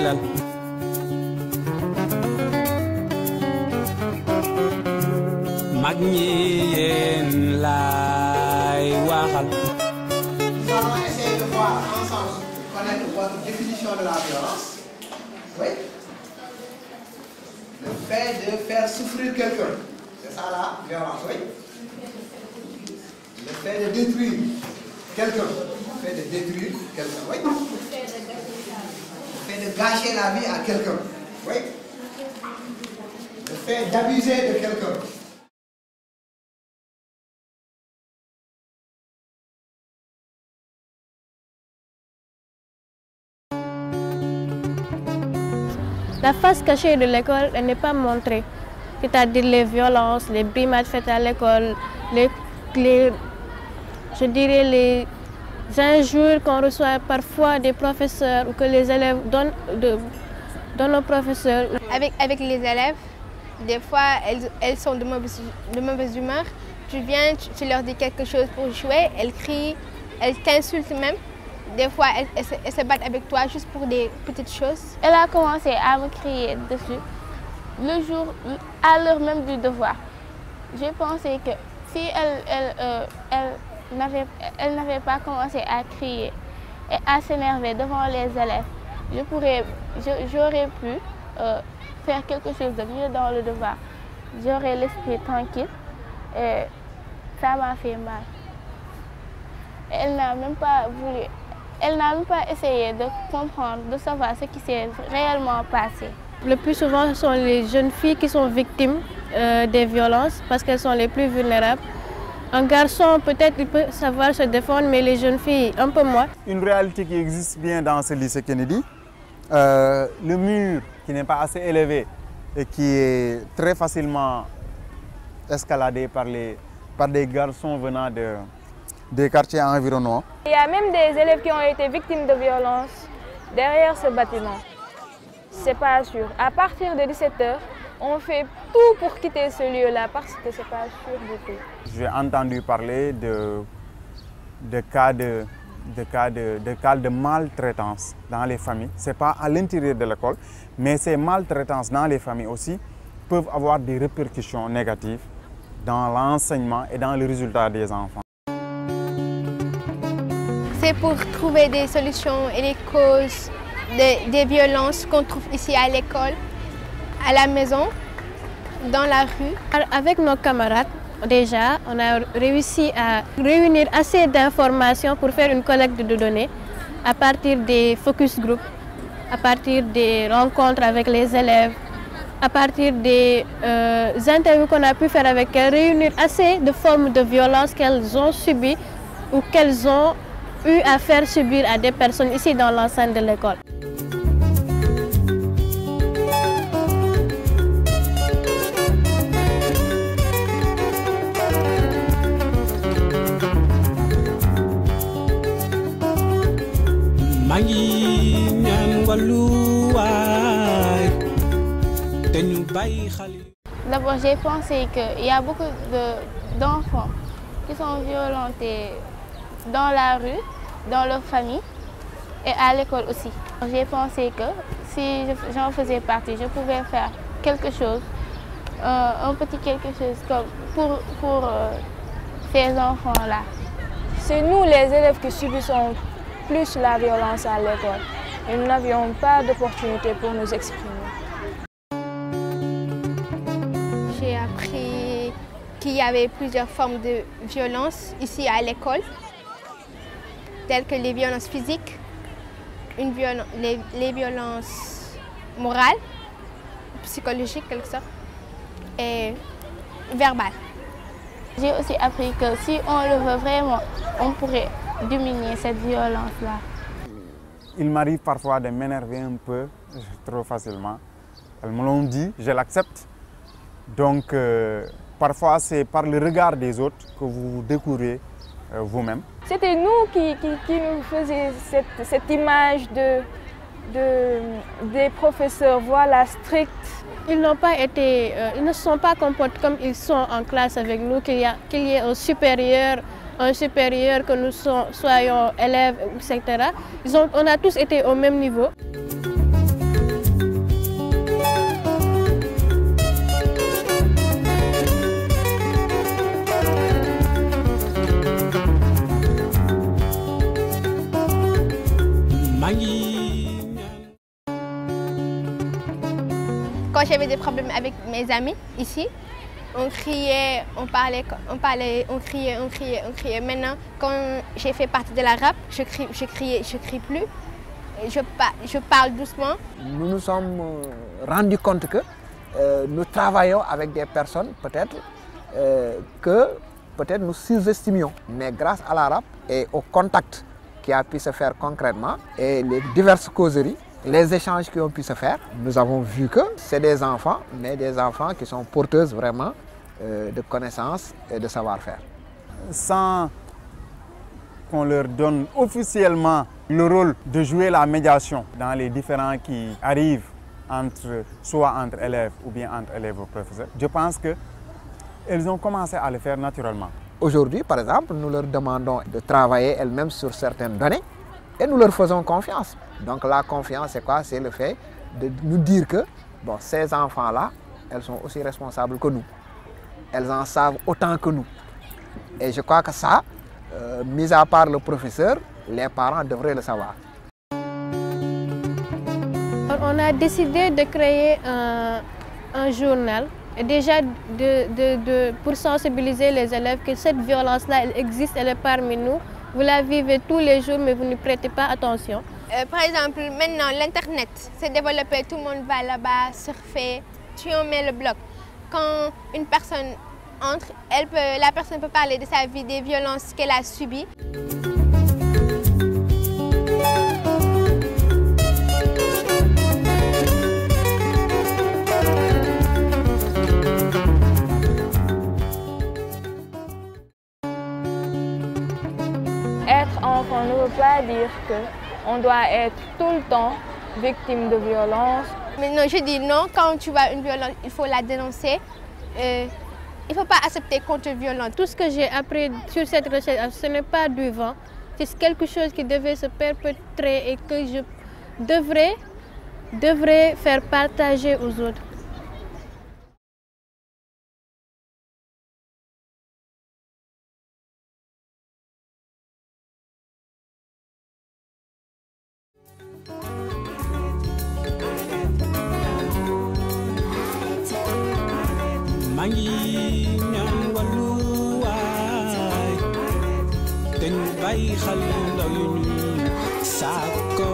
jaglal mag ñi yéen laay waxal. Nous allons essayer de voir ensemble, connaître votre définition de la violence. Oui. Le fait de faire souffrir quelqu'un. C'est ça la violence, oui. Le fait de détruire quelqu'un. Le fait de détruire quelqu'un, oui. Le fait de gâcher la vie à quelqu'un. Oui. Le fait d'abuser de quelqu'un. La face cachée de l'école, elle n'est pas montrée. C'est-à-dire les violences, les brimades faites à l'école, je dirais les injures qu'on reçoit parfois des professeurs ou que les élèves donnent aux professeurs. Avec les élèves, des fois, elles sont de mauvaise humeur. Tu viens, tu leur dis quelque chose pour jouer, elles crient, elles t'insultent même. Des fois, elles se battent avec toi juste pour des petites choses. Elle a commencé à me crier dessus le jour, à l'heure même du devoir. J'ai pensé que si elle n'avait pas commencé à crier et à s'énerver devant les élèves, j'aurais pu faire quelque chose de mieux dans le devoir. J'aurais l'esprit tranquille et ça m'a fait mal. Elle n'a même pas voulu. Elle n'a même pas essayé de comprendre, de savoir ce qui s'est réellement passé. Le plus souvent, ce sont les jeunes filles qui sont victimes des violences parce qu'elles sont les plus vulnérables. Un garçon, peut-être, il peut savoir se défendre, mais les jeunes filles, un peu moins. Une réalité qui existe bien dans ce lycée Kennedy, le mur qui n'est pas assez élevé et qui est très facilement escaladé par des garçons venant des quartiers environnants. Il y a même des élèves qui ont été victimes de violences derrière ce bâtiment. C'est pas sûr. À partir de 17h, on fait tout pour quitter ce lieu-là parce que c'est pas sûr du tout. J'ai entendu parler de cas de maltraitance dans les familles. Ce n'est pas à l'intérieur de l'école, mais ces maltraitances dans les familles aussi peuvent avoir des répercussions négatives dans l'enseignement et dans le résultat des enfants. C'est pour trouver des solutions et les causes des violences qu'on trouve ici à l'école, à la maison, dans la rue. Avec nos camarades, déjà, on a réussi à réunir assez d'informations pour faire une collecte de données à partir des focus group, à partir des rencontres avec les élèves, à partir des interviews qu'on a pu faire avec elles, réunir assez de formes de violence qu'elles ont subies ou qu'elles ont eu à faire subir à des personnes ici dans l'enceinte de l'école. D'abord, j'ai pensé qu'il y a beaucoup d'enfants qui sont violentés dans la rue, dans leur famille et à l'école aussi. J'ai pensé que si j'en faisais partie, je pouvais faire quelque chose, un petit quelque chose comme pour ces enfants-là. C'est nous les élèves qui subissons plus la violence à l'école et nous n'avions pas d'opportunité pour nous exprimer. J'ai appris qu'il y avait plusieurs formes de violence ici à l'école, telles que les violences physiques, les violences morales, psychologiques quelque sorte, et verbales. J'ai aussi appris que si on le veut vraiment, on pourrait diminuer cette violence-là. Il m'arrive parfois de m'énerver un peu, trop facilement. Elles me l'ont dit, je l'accepte. Donc, parfois, c'est par le regard des autres que vous découvrez vous-même. C'était nous qui nous faisions cette image des professeurs, voilà, stricts. Ils ne sont pas comportés comme ils sont en classe avec nous, qu'il y ait un supérieur, que nous soyons élèves, etc. On a tous été au même niveau. Quand j'avais des problèmes avec mes amis ici, on criait, on parlait, on criait. Maintenant, quand j'ai fait partie de la rap, je crie plus. Je parle doucement. Nous nous sommes rendus compte que nous travaillons avec des personnes peut-être que peut-être nous sous-estimions. Mais grâce à la rap et au contact qui a pu se faire concrètement et les diverses causeries, les échanges qui ont pu se faire, nous avons vu que c'est des enfants, mais des enfants qui sont porteuses vraiment de connaissances et de savoir-faire. Sans qu'on leur donne officiellement le rôle de jouer la médiation dans les différends qui arrivent soit entre élèves ou bien entre élèves et professeurs, je pense qu'elles ont commencé à le faire naturellement. Aujourd'hui, par exemple, nous leur demandons de travailler elles-mêmes sur certaines données et nous leur faisons confiance. Donc la confiance, c'est quoi? C'est le fait de nous dire que bon, ces enfants-là, elles sont aussi responsables que nous. Elles en savent autant que nous. Et je crois que ça, mis à part le professeur, les parents devraient le savoir. On a décidé de créer un journal, et déjà pour sensibiliser les élèves que cette violence-là, elle existe, elle est parmi nous. Vous la vivez tous les jours, mais vous ne prêtez pas attention. Par exemple, maintenant, l'Internet s'est développé, tout le monde va là-bas, surfer, tu en mets le bloc. Quand une personne entre, la personne peut parler de sa vie, des violences qu'elle a subies. Être enfant ne veut pas dire qu'on doit être tout le temps victime de violence. Mais non, je dis non, quand tu vois une violence, il faut la dénoncer. Il ne faut pas accepter qu'on te violente. Tout ce que j'ai appris sur cette recherche, ce n'est pas du vent. C'est quelque chose qui devait se perpétrer et que je devrais faire partager aux autres. Mangi ñaan walu waay te ñu bàyyi xel ndaw yu ñu saako